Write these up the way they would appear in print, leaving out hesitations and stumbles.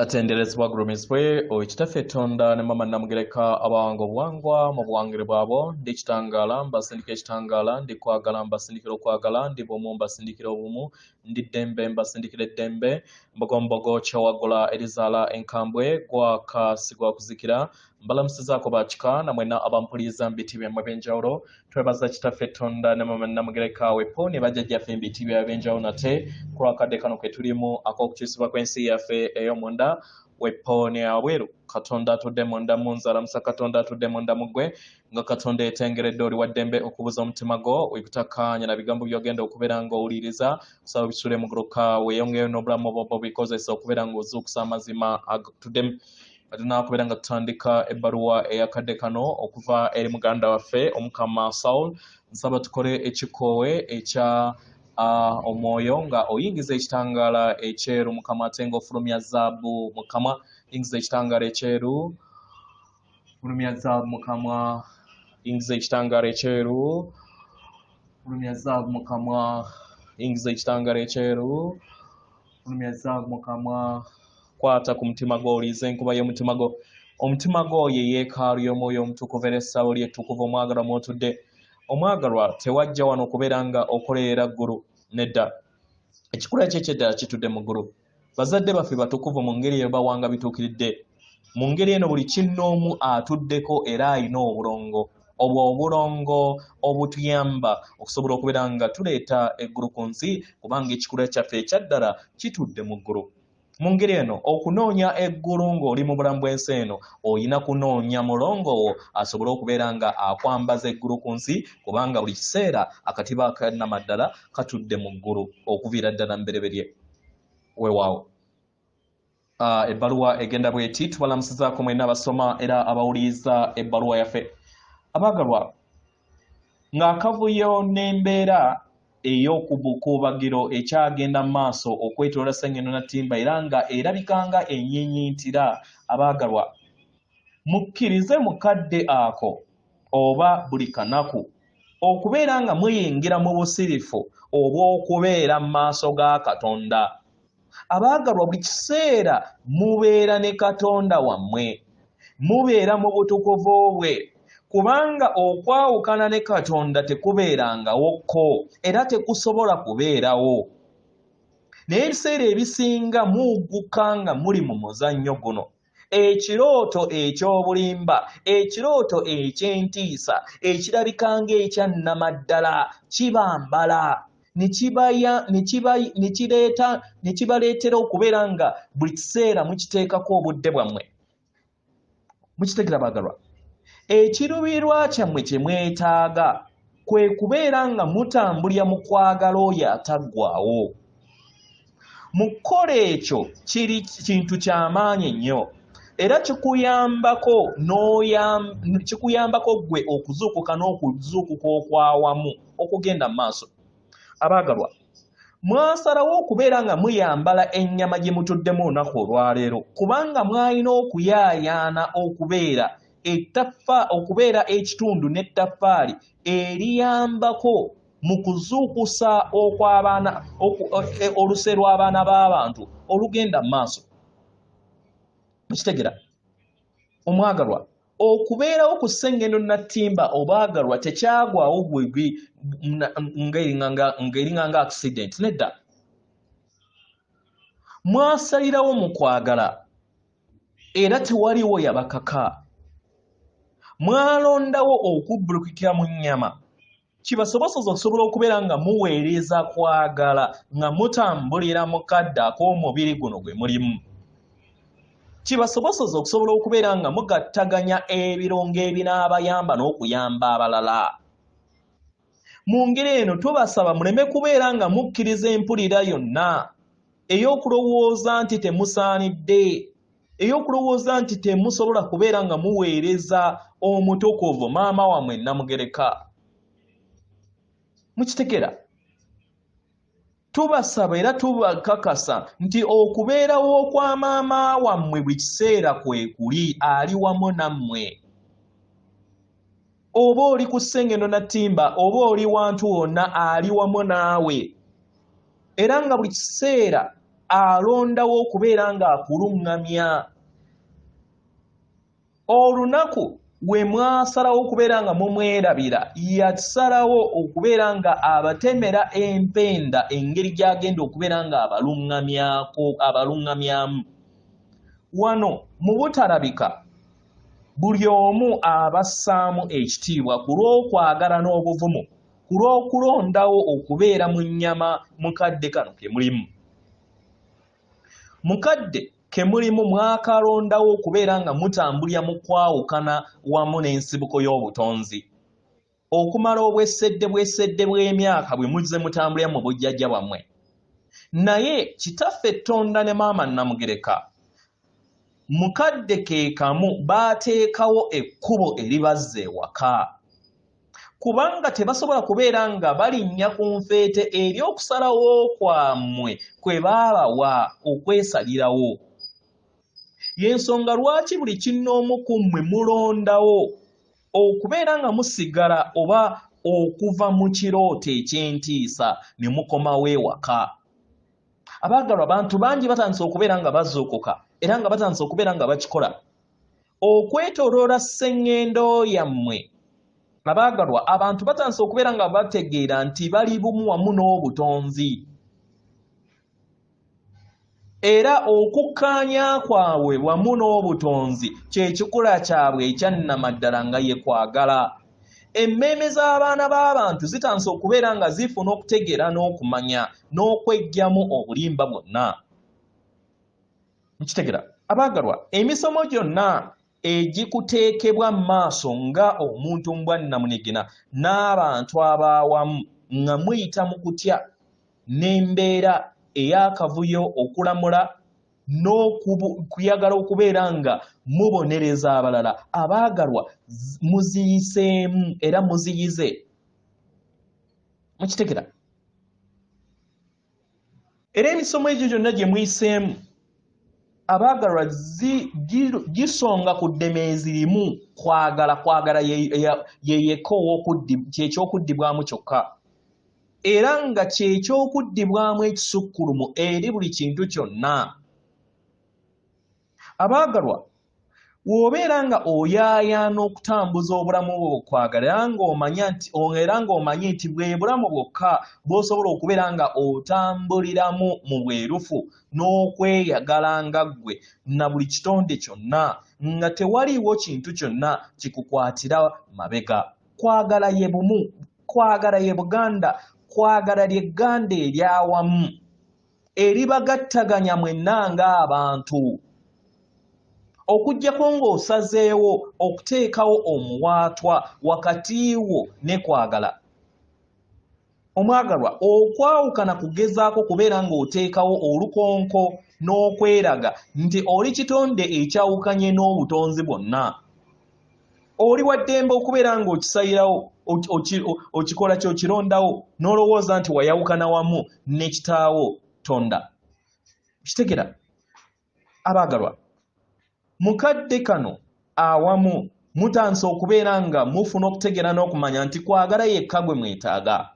atenderezebwa gurumizibwe ekitaffe Tonda ne mama namugereka abango bwangwa mu bwangire bwabo ndi kitangala mbasindika ekitangala ndi kwagala mbasindikira okwagala ndi bumu mbasindikira obumu ndi ddembe mbasindikira eddembe mbogombogo kyawagula erizala enkambwe gwakasigwa kuzikira mbalamusizaako bakika namwena abampuliza mbiti byamwe ebyenjawulo twebaza kitaffe Tonda ne mama namugereka wepo ne bajjajjaffe mbiti by'ebyenjawulo nate kulwakadde kano ke tulimu ak'okukyusibwa kw'ensi yaffe ey'omunda wepo ne abweru Katonda atudde munda mu nzala musa Katonda atudde munda mu ggwe nga Katonda etengeredde oli wa ddembe okubuza omutima gwo wekutakkaanya na bigambo by'ogenda okubeera ng'owuliriza kusaba bisule mu guluka weeyongeyo n'obulamu bwo bikozesa okubeera ng'ozuukusa amazima agatuddemu tunakubeera nga tutandika ebbaluwa eyakadde kano okuva eri muganda waffe Omukama Saulo nsaba tukole ekikoowe ekya omwoyo nga oyingiza ekitangaala ekyeru Mukama ate ng'ofulumya zaabu Mukama yingiza ekitangaala ekyeru fulumya zaabu Mukama yingiza ekitangaala ekyeru fulumya zaabu Mukama yingiza ekitangaala ekyeru fulumya zaabu Mukama kwata ku mutima gwo oliiza enkuba y'omutima gwo omutima gwo ye yeekaalu y'omwoyo omutukuvu era essaawa ly'ettukuvu omwagalwa mw'otudde omwagalwa tewajja wano okubeera nga okoleera ggulu nedda ekikula kye kyeddala kitudde mu ggulu bazadde baffe batukuvu mu ngeri eyo bawanga bituukiridde mu ngeri eno buli kinnoomu atuddeko era alina obulongo obwo obulongo obutuyamba okusobola okubeera nga tuleeta eggulu ku nsi kubanga ekikula kyaffe ekyaddala kitudde mu ggulu mu ngeri eno okunoonya eggulu ng'oli mu bulamu bw'ensi eno oyina kunoonya mulongowo asobole okubeera nga akwambaza eggulu ku nsi kubanga buli kiseera akatiba akannamaddala katudde mu ggulu okuviira ddala mbereberye weewaawo ebbaluwa egenda bweti tubalamusizaako mwenna abasoma era abawuliriza ebbaluwa yaffe abaagalwa ng'akavuyo n'embeera ey'okubukubagiro ekyagenda mu maaso okwetoloola Ssengeno Nattimba era nga erabikanga ennyinnyintira abaagalwa mukkirize mukadde ako oba buli kanaku okubeera nga muyingira mu busirifu obw'okubeera mu maaso ga Katonda abaagalwa buli kiseera mubeera ne Katonda wammwe mubeera mu butukuvu bwe kubanga okwawukana ne Katonda tekubeerangawokko era tekusobola kubeerawo naye ebiseera ebisinga mugguka nga muli mu muzannyo guno ekirooto eky'obulimba ekirooto eky'entiisa ekirabika ng'ekyannamaddala kibambala ne kibaleetera okubeera nga buli kiseera mukiteekako obudde bwammwe mukitegera baagalwa ekirubirwa kyammwe kye mwetaaga kwe kubeera nga mutambulira mu kwagala oyo ataggwaawo mu kukola ekyo kiri kintu ky'amaanyi ennyo era kikuyambako ggwe okuzuukuka n'okuzuukuka okwawamu okugenda mu maaso abaagalwa mwasalawo okubeera nga muyambala ennyama gye mutuddemu olunaku olwaleero kubanga mwalina okuyaayaana okubeera ekitundu n'ettaffaali eriyambako mu kuzuukusa okw'abaana oluse lw'abaana b'abantu olugenda mu maaso mukitegera omwagalwa okubeerawo ku Ssengeno Nattimba obaagalwa tekyagwawo bwegwi ng'eringa accident nedda mwasalirawo mu kwagala era tewaliwo yabakaka mwalondawo okubbulukikira mu nnyama kibasobosoza okusobola okubeera nga muweereza kwagala nga mutambulira mu kadde ak'omubiri guno gwe mulimu kibasobosoza okusobola okubeera nga mugattaganya ebirungo ebinaabayamba n'okuyamba abalala mu ngeri eno tubasaba muleme kubeera nga mukkiriza empulira yonna ey'okulowooza nti temusaanidde ey'okulowooza nti temusobola kubeera nga muweereza omutukuvu maama wammwe Namugereka mukitegera tubasaba era tubakakasa nti okubeerawo kwa maama wammwe buli kiseera kwe kuli ali wamu nammwe oba oli ku Ssengeno Nattimba oba oli wantu wonna ali wamu naawe era nga buli kiseera alondawo okubeera nga akulungamya. Olunaku we mwasalawo okubeera nga mumwerabira yasalawo okubeera nga abatemera empenda engeri gy'agenda okubeera nga abalungamyamu. Wano mu butalabika buli omu abassaamu ekitiibwa ku lw'okwagala n'obuvumu ku lw'okulondawo okubeera mu nnyama mukadde kano ke mulimu. Mukadde ke mulimu mwakalondawo okubeera nga mutambulira mu kwawukana wamu n'ensibuko y'obutonzi. Okumala obwesedde bw'emyaka bwe muzze mutambulira mu bujjajja bwammwe. Naye kitaffe Tonda ne maama Namugereka mukadde ke kamu baateekawo ekkubo eribazza ewaka. Kubanga tebasobola kubeera nga balinnya ku nfeete eri okusalawo kwammwe kwe baabawa okwesalirawo. Y'ensonga lwaki buli kinnoomu ku mmwe mulondawo okubeera nga musigala oba okuva mu kirooto eky'entiisa ne mukomawo ewaka. Abaagalwa abantu bangi batandise okubeera nga bazuukuka era nga batandise okubeera nga bakikola okwetooloola sseŋŋendo yammwe. Abaagalwa abantu batandise okubeera nga bategeera nti bali bumu wamu n'obutonzi. Era okukkaanya kwabwe wamu n'obutonzi kye kikula kyabwe ekyannamaddala nga ye kwagala. Emmeeme z'abaana b'abantu zitandise okubeera nga zifuna okutegeera n'okumanya n'okweggyamu obulimba bwonna. Nkitegera abaagalwa emisomo gyonna egikuteekebwa mu maaso nga omuntu mbwannamunigina n'abantu ab'awamu nga muyita mu kutya n'embeera ey'akavuyo okulamula n'okuyagala okubeera nga mubonereza abalala. Abaagalwa muziyiseemu era muziyize. Mukitegera era emisomo egyo gyonna gye muyiseemu abaagalwa gisonga ku ddemeezi limu kwagala yeyeko kyekyokuddibwamu kyokka era nga kyekyokuddibwamu ekisukkulumu eri buli kintu kyonna. Abaagalwa w'obeera nga oyaayaana okutambuza obulamu bwo kwagala era ng'omanye nti bwe bulamu bwokka bw'osobola okubeera nga otambuliramu mu bwerufu n'okweyagala nga ggwe na buli kitonde kyonna nga tewaliiwo kintu kyonna kikukwatira mabega. Kwagala ye bumu, kwagala ye Buganda, kwagala ly'egganda eryawamu eribagattaganya mwenna ng'abantu. Okuggyako ng'osazeewo okuteekawo omuwaatwa wakati wo ne kwagala. Omwagalwa okwawukana kugezaako kubeera ng'oteekawo olukonko n'okweraga nti oli kitonde ekyawukanye n'obutonzi bwonna. Oli waddembe okubeera ng'okisayirawo okikola kyokirondawo n'olowooza nti wayawukana wamu ne kitaawo Tonda. Kitegera abaagalwa mukadde kano awamu mutandise okubeera nga mufuna okutegeera n'okumanya nti kwagala yekka gwe mwetaaga.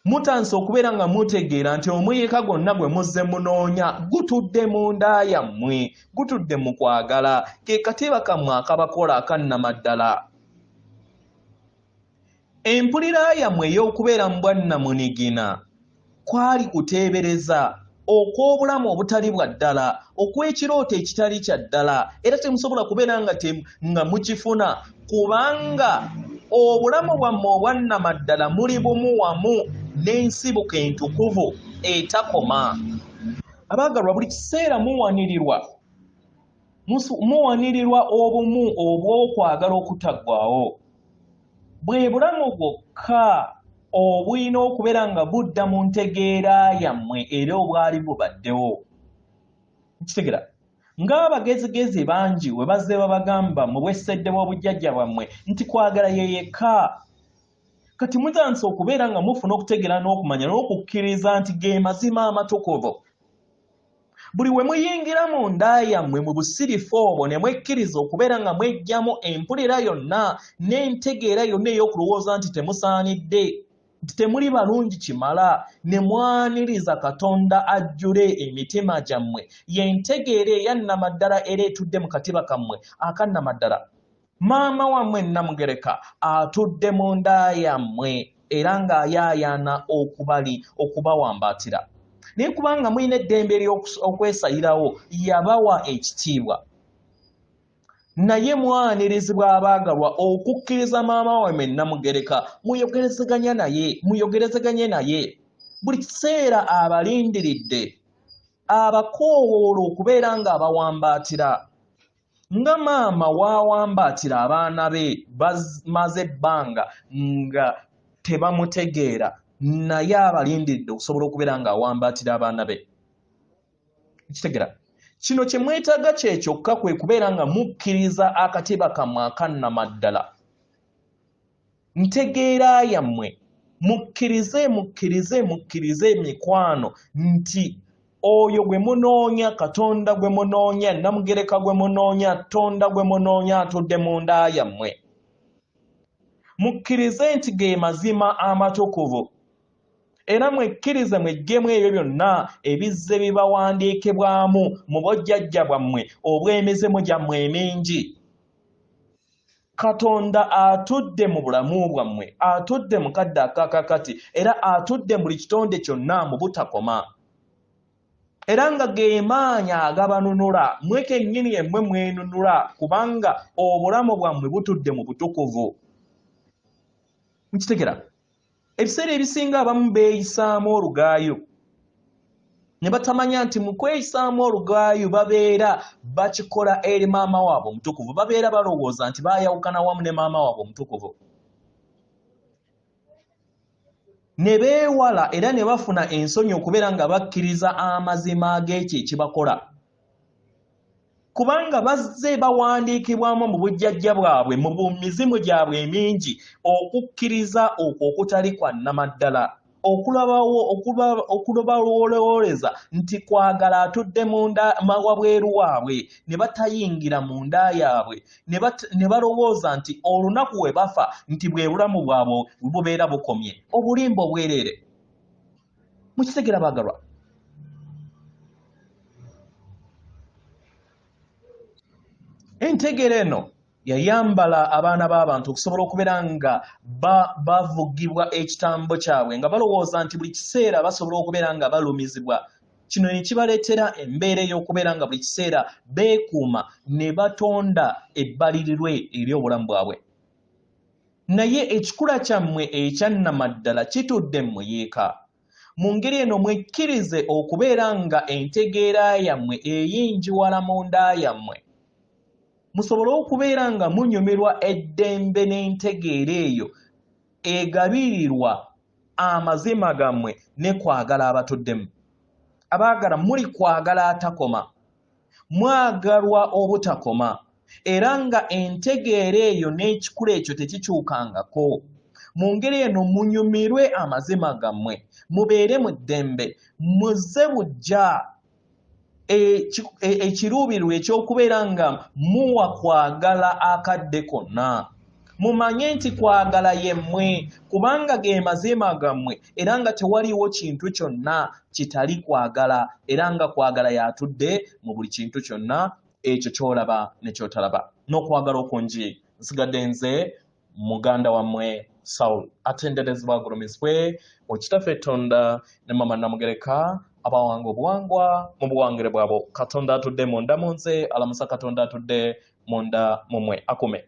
Mutandise okubeera nga mutegeera nti omuyika gwonna gwe muzze munoonya gutudde mu nda yammwe, gutudde mu kwagala, ke katiba kammwe akabakola akannamaddala. Empulira yammwe ey'okubeera mu bwannamunigina kwali kuteebereza okw'obulamu obutali bwa ddala, okw'ekirooto ekitali kya ddala, era temusobola kubeera nga mukifuna kubanga obulamu bwammwe obwannamaddala muli bumu wamu n'ensibuko entukuvu etakoma. Abaagalwa buli kiseera muwanirirwa obumu obw'okwagala okutaggwaawo. Bwe bulamu bwokka obulina okubeera nga budda mu ntegeera yammwe era obwali bubaddewo. Kitegera ng'abagezigezi bangi we bazze babagamba mu bwesedde bw'obujjajja bwammwe nti kwagala ye yekka. Kati mutandise okubeera nga mufuna okutegeera n'okumanya n'okukkiriza nti ge mazima amatukuvu. Buli we muyingira mu nda yammwe mu busirifu obwo ne mwekkiriza okubeera nga mweggyamu empulira yonna n'entegeera yonna ey'okulowooza nti temusaanidde temuli balungi kimala ne mwaniriza Katonda ajjule emitima gyammwe yentegeere eyannamaddala era etudde mu katiba kammwe akannamaddala. Maama wammwe Namugereka atudde mu nda yammwe era ng'ayaayaana okubawambaatira. Naye kubanga mulina eddembe okwesayirawo yabawa ekitiibwa. Naye mwanirizibwa abaagalwa okukkiriza maama wammwe Namugereka muyogerezeganye naye buli kiseera abalindiridde abakoowoola okubeera ng'abawambaatira. Nga maama waawambaatira abaana be bamaze ebbanga nga tebamutegeera naye abalindiridde okusobola okubeera ng'awambaatira abaana be. Kitegera kino kye mwetaaga kye kyokka kwe kubeera nga mukkiriza akatiba kammwe akannamaddala. Ntegeera yammwe mukkirize emikwano nti oyo gwe munoonya, Katonda gwe munoonya, Namugereka gwe munoonya, Tonda gwe munoonya atudde mu nda yammwe. Mukkirize nti ge mazima amatukuvu. Era mwekkirize mweggyemu ebyo byonna ebizze bibawandiikibwamu mu bojjajja bwammwe obw'emizimu gyammwe emingi. Katonda atudde mu bulamu bwammwe, atudde mu kadde akakakati, era atudde mu buli kitonde kyonna mu butakoma. Era nga ge maanyi agabanunula, mwe kennyini emmwe mwenunula kubanga obulamu bwammwe butudde mu butukuvu. Mukitegera? Ebiseera ebisinga abamu beeyisaamu olugaayo ne batamanya nti mu kweyisaamu olugaayo babeera bakikola eri maama waabwe omutukuvu, babeera balowooza nti baayawukana wamu ne maama waabwe omutukuvu. Ne beewala era ne bafuna ensonyi okubeera nga bakkiriza amazima ag'ekyo ekibakola. Kubanga bazze bawandiikibwamu mu bujjajja bwabwe mu mizimu gyabwe emingi okukkiriza okwo okutali kwa nnamaddala, okulowooleza nti kwagala atudde mu nda wabweru waabwe ne batayingira mu nda yaabwe ne balowooza nti olunaku we bafa nti bwe bulamu bwabwe bubeera bukomye, obulimba obwereere. Mukitegera baagalwa? Entegeera eno yayambala abaana b'abantu okusobola okubeera nga bavugibwa ekitambo kyabwe nga balowooza nti buli kiseera basobola okubeera nga balumizibwa. Kino ne kibaleetera embeera ey'okubeera nga buli kiseera beekuuma ne batonda ebbalirirwe eri obulamu bwabwe. Naye ekikula kyammwe ekyannamaddala kitudde mu yeeka. Mu ngeri eno mwekkirize okubeera nga entegeera yammwe eyinjiwala mu nda yammwe. Musobole okubeera nga munyumirwa eddembe n'entegeera eyo egabirirwa amazima gammwe ne kwagala abatuddemu. Abaagala muli kwagala atakoma, mwagalwa obutakoma, era nga entegeera eyo n'ekikula ekyo tekikyukangako. Mu ngeri eno munyumirwe amazima gammwe, mubeere mu ddembe, muzze bujja ekiruubirirwa ekyokubeera nga muwa kwagala akadde konna. Mumanye nti kwagala yemmwe kubanga ge mazima gammwe era nga tewaliwo kintu kyonna kitali kwagala, era nga kwagala yatudde mu buli kintu kyonna ekyo ky'olaba ne ky'otalaba. N'okwagala okungi nsigadde nze muganda wammwe Saulo, atenderezebwa agulumizibwe Okitaffe Tonda ne Mama Namugereka abawanga obuwangwa mu buwangire bwabo. Katonda atudde munda mu nze, alamusa Katonda atudde munda mumwe akume.